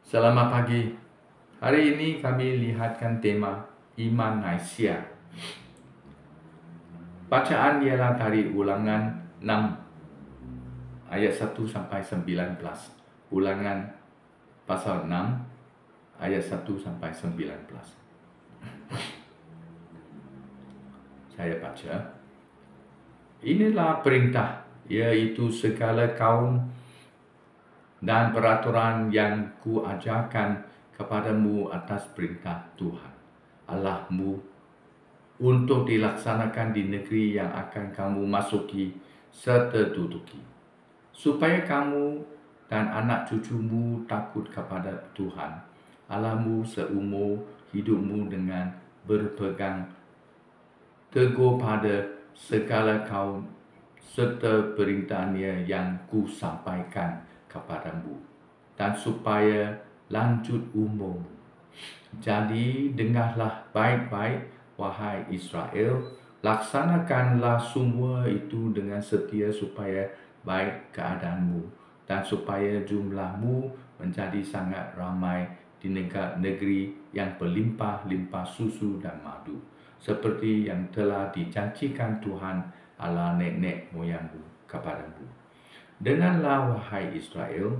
Selamat pagi. Hari ini kami lihatkan tema Iman Naisia. Bacaan ialah dari Ulangan 6 ayat 1 sampai 19. Ulangan pasal 6 ayat 1 sampai 19. Saya baca. Inilah perintah, iaitu segala kaum dan peraturan yang kuajarkan kepadamu atas perintah Tuhan Allahmu untuk dilaksanakan di negeri yang akan kamu masuki serta duduki, supaya kamu dan anak cucumu takut kepada Tuhan Allahmu seumur hidupmu dengan berpegang teguh pada segala kaum serta perintahnya yang kusampaikan kepadamu, dan supaya lanjut umurmu. Jadi dengarlah baik-baik, wahai Israel, laksanakanlah semua itu dengan setia supaya baik keadaanmu dan supaya jumlahmu menjadi sangat ramai di negeri yang berlimpah-limpah susu dan madu, seperti yang telah dijanjikan Tuhan Allah nenek moyangmu kepadamu. Dengarlah wahai Israel,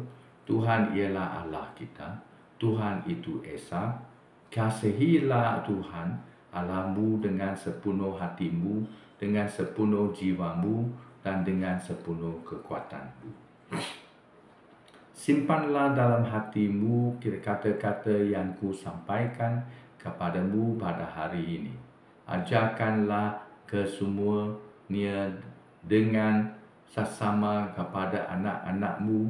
Tuhan ialah Allah kita, Tuhan itu Esa. Kasihilah Tuhan Allahmu dengan sepenuh hatimu, dengan sepenuh jiwamu, dan dengan sepenuh kekuatanmu. Simpanlah dalam hatimu kata-kata yang kusampaikan kepadamu pada hari ini. Ajarkanlah kesemuanya dengan sesama kepada anak-anakmu,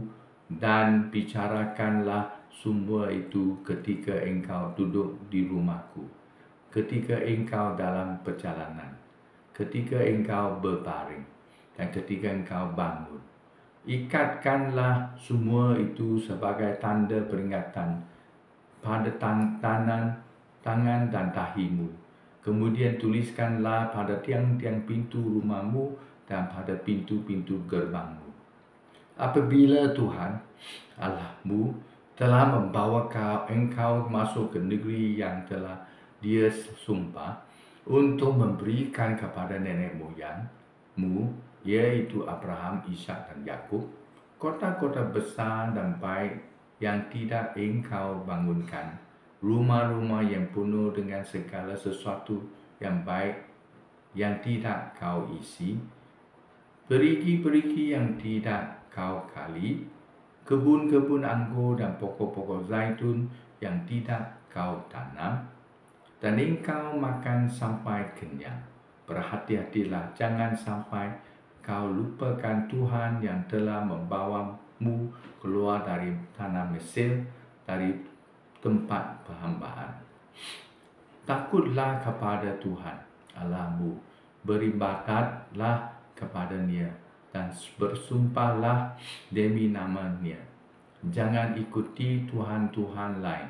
dan bicarakanlah semua itu ketika engkau duduk di rumahku, ketika engkau dalam perjalanan, ketika engkau berbaring, dan ketika engkau bangun. Ikatkanlah semua itu sebagai tanda peringatan pada tangan dan dahimu. Kemudian tuliskanlah pada tiang-tiang pintu rumahmu dan pada pintu-pintu gerbangmu. Apabila Tuhan Allahmu telah membawa engkau masuk ke negeri yang telah Dia sumpah untuk memberikan kepada nenek moyangmu, yaitu Abraham, Ishak, dan Yakub, kota-kota besar dan baik yang tidak engkau bangunkan, rumah-rumah yang penuh dengan segala sesuatu yang baik yang tidak kau isi, perigi-perigi yang tidak kau gali, kebun-kebun anggur dan pokok-pokok zaitun yang tidak kau tanam, dan engkau makan sampai kenyang. Berhati-hatilah, jangan sampai kau lupakan Tuhan yang telah membawamu keluar dari tanah Mesir, dari tempat perhambaan. Takutlah kepada Tuhan Allahmu, beribadatlah kepada-Nya, dan bersumpahlah demi nama-Nya. Jangan ikuti Tuhan-Tuhan lain,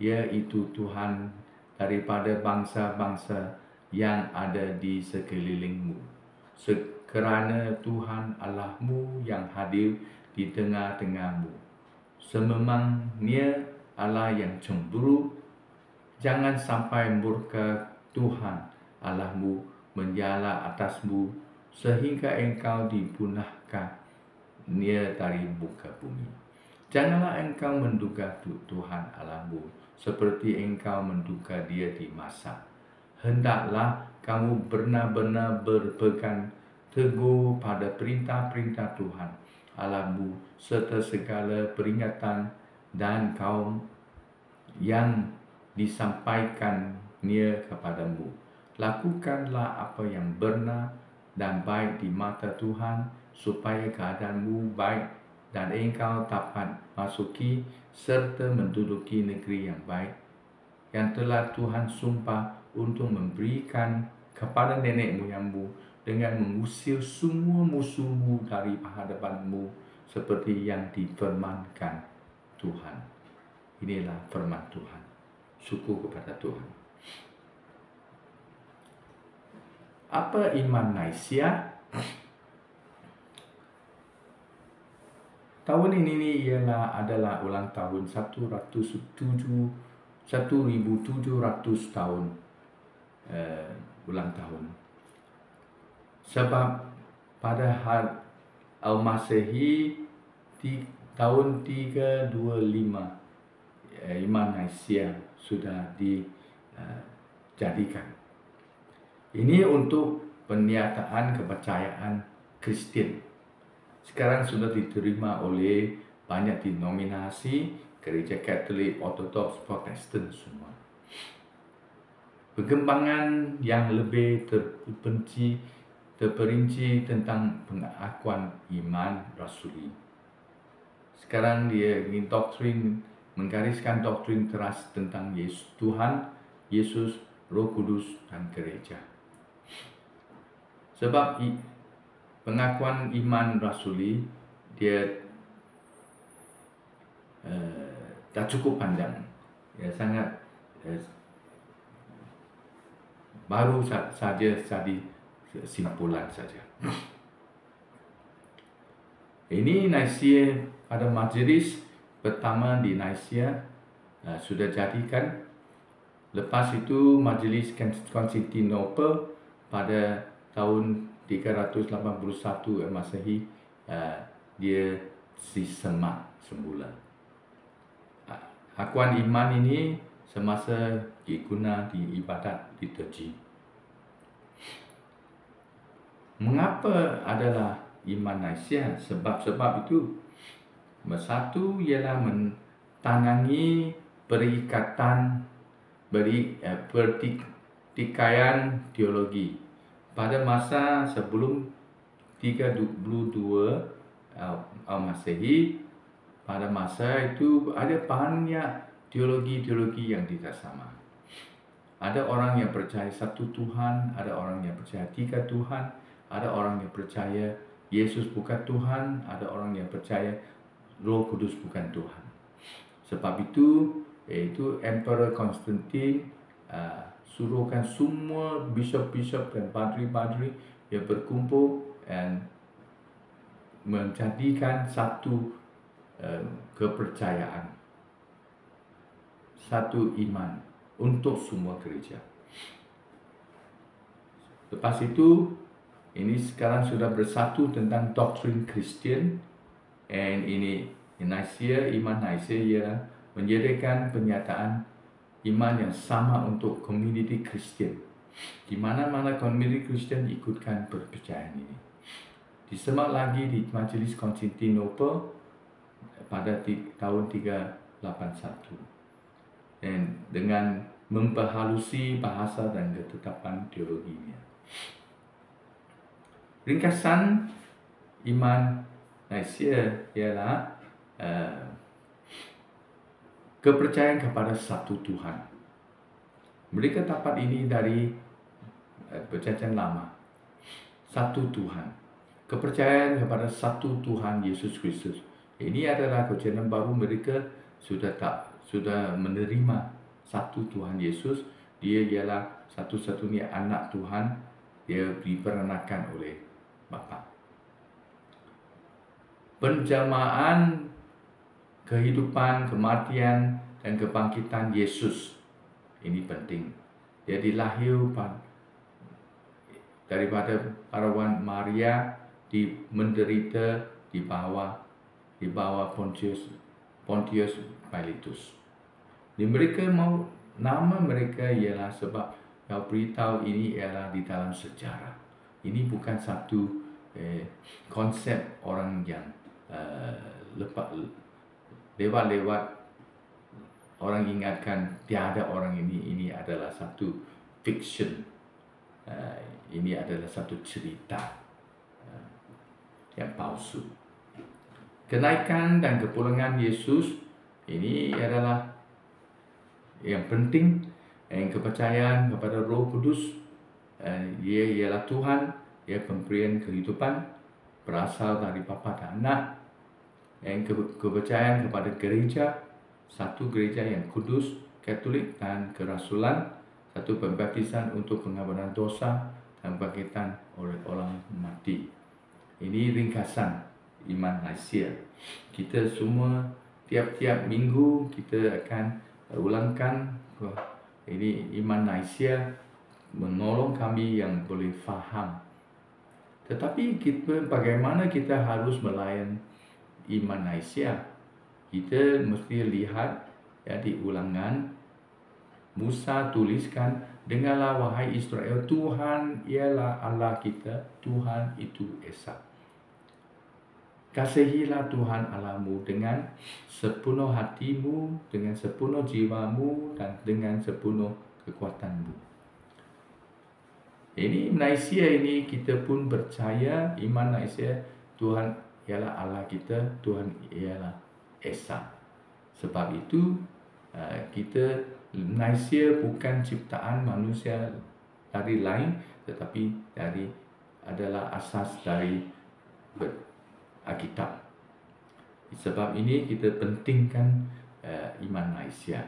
yaitu Tuhan daripada bangsa-bangsa yang ada di sekelilingmu. Kerana Tuhan Allahmu yang hadir di tengah-tengahmu, sememangnya Allah yang cemburu. Jangan sampai murka Tuhan Allahmu menyala atasmu, sehingga engkau dipunahkannya dari muka bumi. Janganlah engkau menduga Tuhan Allahmu seperti engkau menduga Dia di masa. Hendaklah kamu benar-benar berpegang teguh pada perintah-perintah Tuhan Allahmu serta segala peringatan dan kaum yang disampaikannya kepadamu. Lakukanlah apa yang benar dan baik di mata Tuhan, supaya keadaanmu baik dan engkau dapat masuki serta menduduki negeri yang baik yang telah Tuhan sumpah untuk memberikan kepada nenek moyangmu, dengan mengusir semua musuhmu dari hadapanmu, seperti yang difirmankan Tuhan. Inilah firman Tuhan. Syukur kepada Tuhan. Apa iman Naisia? tahun ini adalah ulang tahun 1700 tahun ulang tahun. Sebab pada Al-Masehi di tahun 325 iman Naisya sudah dijadikan. Ini untuk pernyataan kepercayaan Kristen. Sekarang sudah diterima oleh banyak denominasi, gereja Katolik, Ortodoks, Protestan semua. Perkembangan yang lebih terperinci tentang pengakuan iman rasuli. Sekarang dia ingin menggariskan doktrin keras tentang Yesus, Tuhan, Yesus, Roh Kudus, dan gereja. Sebab pengakuan iman rasuli dia tak cukup panjang, sangat baru saja jadi simpulan saja. Ini Naisya pada majelis pertama di Naisya sudah jadikan. Lepas itu majelis Konstantinopel pada tahun 381 Masehi dia disemak semula. Akuan iman ini semasa digunakan di ibadat liturgi. Mengapa adalah iman Naisya? Sebab-sebab itu. Satu ialah mentandangi perikatan pertikaian teologi. Pada masa sebelum 32 Masehi, pada masa itu ada banyak teologi-teologi yang tidak sama. Ada orang yang percaya satu Tuhan, ada orang yang percaya tiga Tuhan, ada orang yang percaya Yesus bukan Tuhan, ada orang yang percaya Roh Kudus bukan Tuhan. Sebab itu, yaitu Emperor Konstantin suruhkan semua bishop-bishop dan padri-padri yang berkumpul dan menjadikan satu kepercayaan, satu iman untuk semua gereja. Lepas itu, ini sekarang sudah bersatu tentang doktrin Kristen. Dan ini Naisya, iman Naisya ialah menjadikan pernyataan iman yang sama untuk komuniti Kristen. Di mana-mana komuniti Kristen ikutkan percayaan ini. Disemak lagi di Majelis Konstantinopel pada tahun 381. Dan dengan memperhalusi bahasa dan ketetapan teologinya. Ringkasan iman Naisya ialah kepercayaan kepada satu Tuhan. Mereka dapat ini dari perjanjian lama. Satu Tuhan. Kepercayaan kepada satu Tuhan Yesus Kristus. Ini adalah perjanjian baru. Mereka sudah menerima satu Tuhan Yesus. Dia ialah satu-satunya anak Tuhan. Dia diperanakan oleh Bapa. Penjelmaan kehidupan, kematian, dan kebangkitan Yesus ini penting. Dia dilahirkan daripada perawan Maria, menderita di bawah Pontius Pilatus. Nama mereka ialah sebab yang beritahu ini ialah di dalam sejarah. Ini bukan satu konsep orang yang lewat orang ingatkan tiada orang ini adalah satu fiction. Ini adalah satu cerita yang palsu. Kenaikan dan kepulangan Yesus ini adalah yang penting. Yang kepercayaan kepada Roh Kudus, Dia ialah Tuhan, Dia pemberian kehidupan berasal dari Bapa dan Anak. Yang kepercayaan kepada gereja, satu gereja yang kudus, Katolik dan kerasulan, satu pembaptisan untuk pengampunan dosa dan bangkitan oleh orang mati. Ini ringkasan iman Malaysia. Kita semua tiap-tiap minggu kita akan ulangkan ini iman Malaysia, menolong kami yang boleh faham. Tetapi bagaimana kita harus melayan iman Malaysia? Kita mesti lihat di Ulangan, Musa tuliskan, "Dengarlah wahai Israel, Tuhan ialah Allah kita, Tuhan itu Esa. Kasihilah Tuhan Allahmu dengan sepenuh hatimu, dengan sepenuh jiwamu, dan dengan sepenuh kekuatanmu." Ini Malaysia ini kita pun percaya iman Malaysia, Tuhan ialah Allah kita, Tuhan ialah Esa. Sebab itu kita Malaysia bukan ciptaan manusia dari lain, tetapi adalah asas dari Alkitab. Sebab ini kita pentingkan iman Malaysia.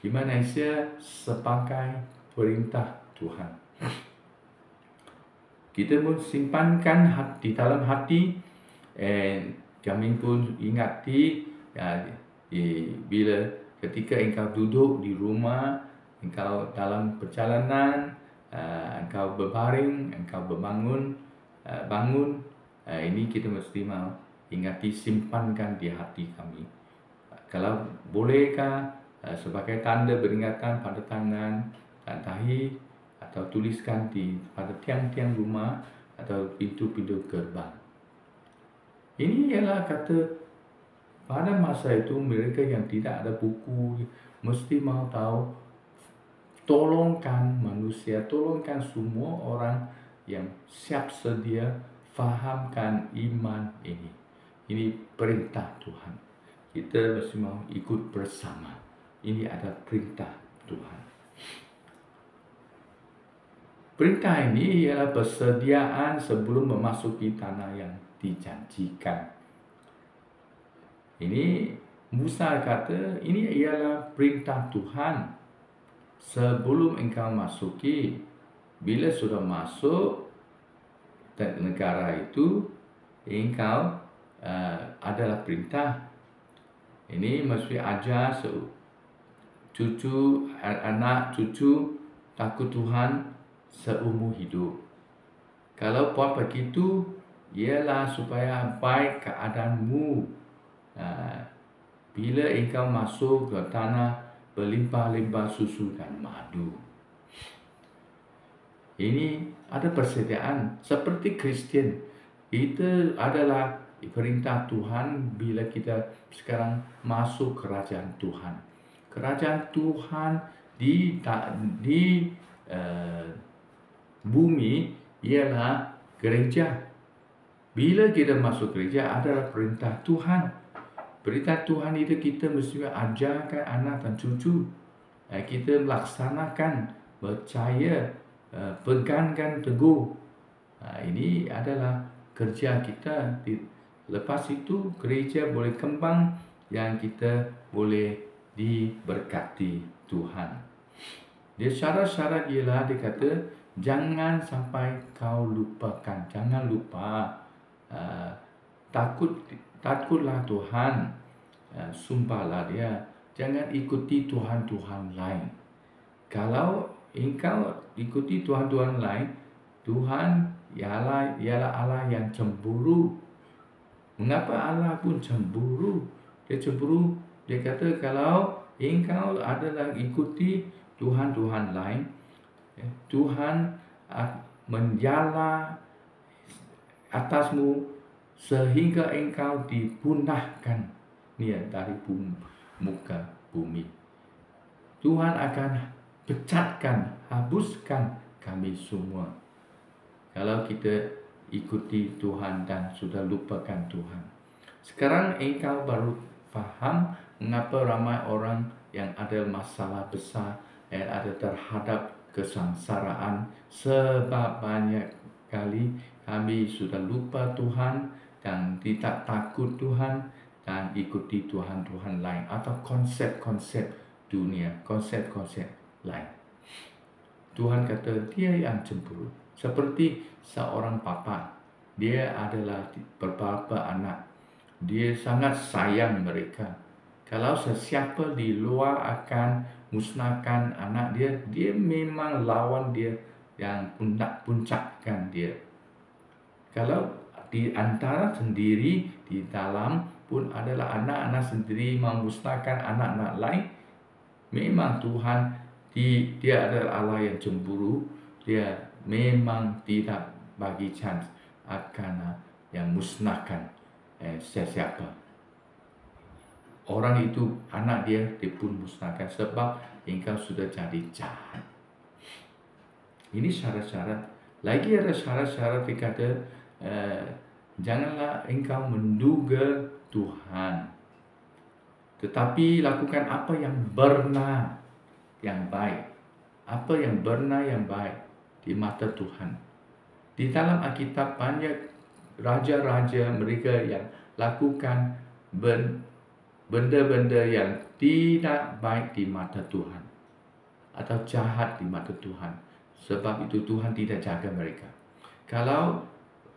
Iman Malaysia sebagai perintah Tuhan. Kita pun simpankan di dalam hati, kami pun ingati bila ketika engkau duduk di rumah, engkau dalam perjalanan, engkau berbaring, engkau bangun, ini kita mesti mau ingati, simpankan di hati kami. Kalau bolehkah sebagai tanda peringatan pada tangan dan tahi, atau tuliskan pada tiang-tiang rumah atau pintu-pintu gerbang. Ini ialah kata pada masa itu mereka yang tidak ada buku mesti mau tahu, tolongkan manusia, tolongkan semua orang yang siap sedia fahamkan iman ini. Ini perintah Tuhan. Kita mesti mau ikut bersama. Ini adalah perintah Tuhan. Perintah ini ialah persediaan sebelum memasuki tanah yang dijanjikan. Ini Musa kata, ini ialah perintah Tuhan. Sebelum engkau masuki, bila sudah masuk negara itu, engkau adalah perintah. Ini mesti ajar anak cucu takut Tuhan seumur hidup. Kalau buat begitu, ialah supaya baik keadaanmu. Bila engkau masuk ke tanah berlimpah-limpah susu dan madu. Ini ada persediaan seperti Kristian. Itu adalah perintah Tuhan bila kita sekarang masuk kerajaan Tuhan. Kerajaan Tuhan di bumi ialah gereja. Bila kita masuk gereja adalah perintah Tuhan. Perintah Tuhan itu kita mesti ajarkan anak dan cucu. Kita melaksanakan, percaya, pegangkan teguh. Ini adalah kerja kita. Lepas itu gereja boleh kembang dan kita boleh diberkati Tuhan. Dia syarat-syarat ialah dia kata, jangan sampai kau lupakan. Jangan lupa. Takutlah Tuhan. Sumpahlah dia. Jangan ikuti Tuhan-Tuhan lain. Kalau engkau ikuti Tuhan-Tuhan lain, Tuhan ialah Allah yang cemburu. Mengapa Allah pun cemburu? Dia cemburu. Dia kata kalau engkau adalah ikuti Tuhan-Tuhan lain, Tuhan menjala atasmu sehingga engkau dipunahkan dari muka bumi. Tuhan akan pecatkan, hapuskan kami semua kalau kita ikuti Tuhan dan sudah lupakan Tuhan. Sekarang engkau baru faham mengapa ramai orang yang ada masalah besar yang ada terhadap kesengsaraan, sebab banyak kali kami sudah lupa Tuhan dan tidak takut Tuhan dan ikuti Tuhan-Tuhan lain atau konsep-konsep dunia, konsep-konsep lain. Tuhan kata dia yang cemburu. Seperti seorang papa, dia adalah beberapa anak. Dia sangat sayang mereka. Kalau sesiapa di luar akan musnahkan anak dia, dia memang lawan dia yang puncakkan dia. Kalau di antara sendiri, di dalam pun adalah anak-anak sendiri memusnahkan anak-anak lain, memang Tuhan dia adalah Allah yang cemburu. Dia memang tidak bagi chance akan yang musnahkan sesiapa. Orang itu, anak dia pun musnahkan sebab engkau sudah jadi jahat. Ini syarat-syarat. Lagi ada syarat-syarat dikata janganlah engkau menduga Tuhan, tetapi lakukan apa yang benar, yang baik. Apa yang benar, yang baik di mata Tuhan. Di dalam Alkitab banyak raja-raja mereka yang lakukan benda-benda yang tidak baik di mata Tuhan atau jahat di mata Tuhan. Sebab itu Tuhan tidak jaga mereka. Kalau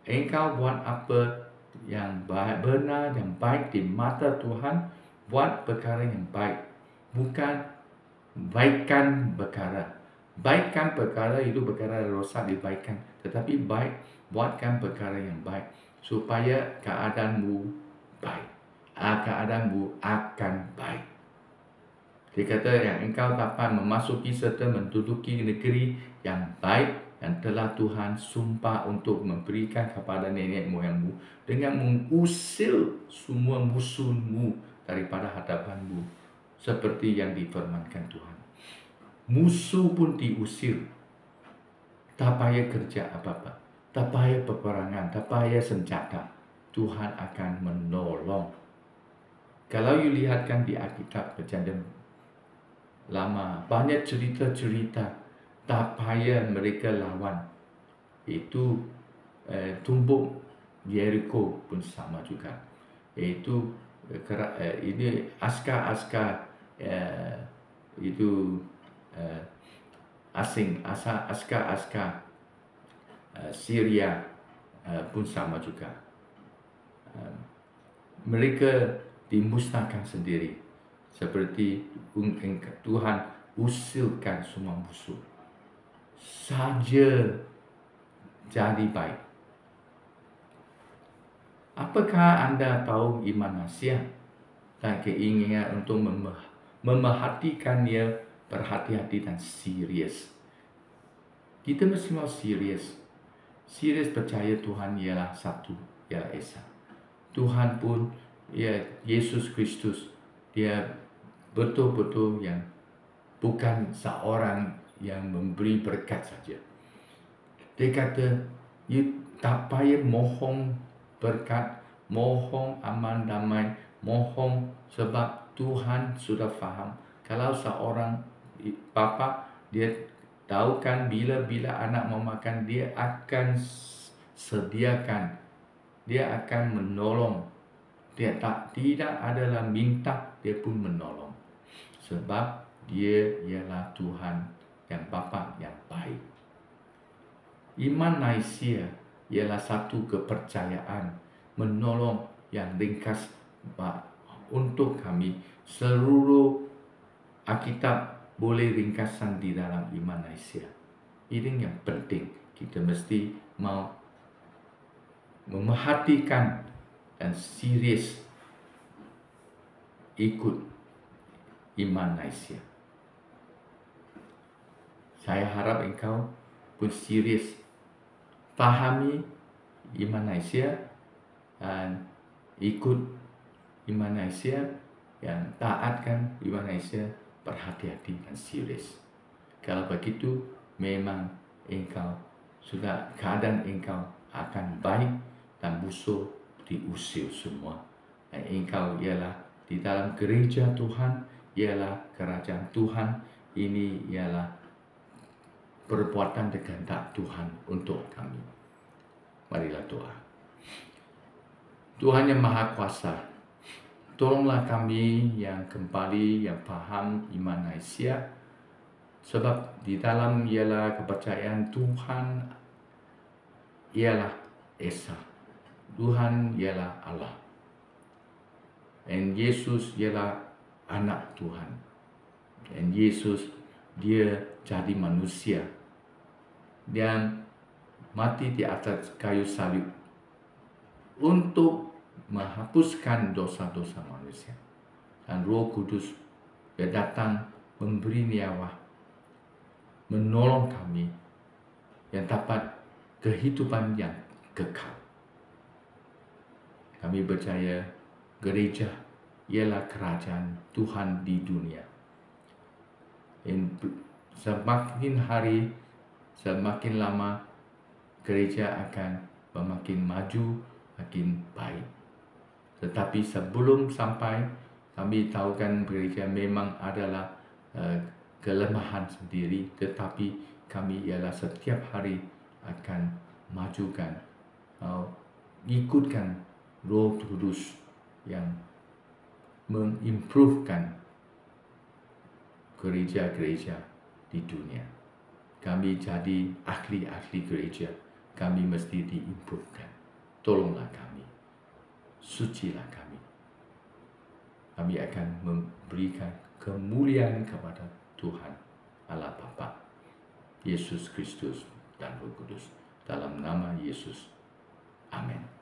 engkau buat apa yang baik, benar, yang baik di mata Tuhan, buat perkara yang baik, bukan baikkan perkara. Baikkan perkara itu perkara rosak dibaikan, tetapi baik, buatkan perkara yang baik supaya keadaanmu baik. Keadaanmu akan baik. Dia kata yang engkau dapat memasuki serta menduduki negeri yang baik yang telah Tuhan sumpah untuk memberikan kepada nenek moyangmu dengan mengusir semua musuhmu daripada hadapanmu, seperti yang difirmankan Tuhan. Musuh pun diusir. Tak payah kerja apa-apa, tak payah peperangan, tak payah senjata. Tuhan akan menolong. Kalau you lihatkan di Alkitab Perjanjian Lama, banyak cerita-cerita tak payah mereka lawan. Itu tumbuk Jericho pun sama juga. Itu ini askar-askar itu asing, askar-askar Syria pun sama juga. Mereka dimusnahkan sendiri, seperti Tuhan usirkan semua musuh saja jadi baik. Apakah anda tahu iman Asia dan keinginan untuk memerhatikannya berhati-hati dan serius? Kita mesti mau serius. Serius percaya Tuhan ialah satu, ialah Esa. Tuhan pun, ya Yesus Kristus, dia betul-betul yang bukan seorang yang memberi berkat saja. Dia kata, you tak payah mohon berkat, mohon aman damai, mohon sebab Tuhan sudah faham. Kalau seorang bapa, dia tahu kan bila anak mau makan, dia akan sediakan, dia akan menolong. Dia tidak adalah minta, dia pun menolong. Sebab dia ialah Tuhan yang Bapa yang baik. Iman Naisia ialah satu kepercayaan menolong yang ringkas untuk kami. Seluruh Alkitab boleh ringkasan di dalam iman Naisia. Ini yang penting. Kita mesti mau memerhatikan dan serius ikut iman Naisia. Saya harap engkau pun serius pahami iman Naisia dan ikut iman Naisia, yang taatkan iman Naisia, berhati-hati dan serius. Kalau begitu, memang engkau sudah, keadaan engkau akan baik dan musuh diusir semua. Dan engkau ialah di dalam gereja Tuhan, ialah kerajaan Tuhan. Ini ialah perbuatan kehendak Tuhan untuk kami. Marilah doa. Tuhan yang Maha Kuasa, tolonglah kami yang kembali yang faham iman Naisia, sebab di dalam ialah kepercayaan Tuhan ialah Esa. Tuhan ialah Allah. Dan Yesus ialah anak Tuhan. Dan Yesus dia jadi manusia dan mati di atas kayu salib untuk menghapuskan dosa-dosa manusia. Dan Roh Kudus dia datang memberi nyawa, menolong kami yang dapat kehidupan yang kekal. Kami percaya gereja ialah kerajaan Tuhan di dunia. Dan semakin hari, semakin lama, gereja akan semakin maju, makin baik. Tetapi sebelum sampai, kami tahu kan gereja memang adalah kelemahan sendiri, tetapi kami ialah setiap hari akan majukan, ikutkan Roh Kudus yang mengimprovekan gereja-gereja di dunia. Kami jadi ahli-ahli gereja, kami mesti diimprovekan. Tolonglah kami, sucilah kami. Kami akan memberikan kemuliaan kepada Tuhan Allah Bapa, Yesus Kristus dan Roh Kudus. Dalam nama Yesus. Amin.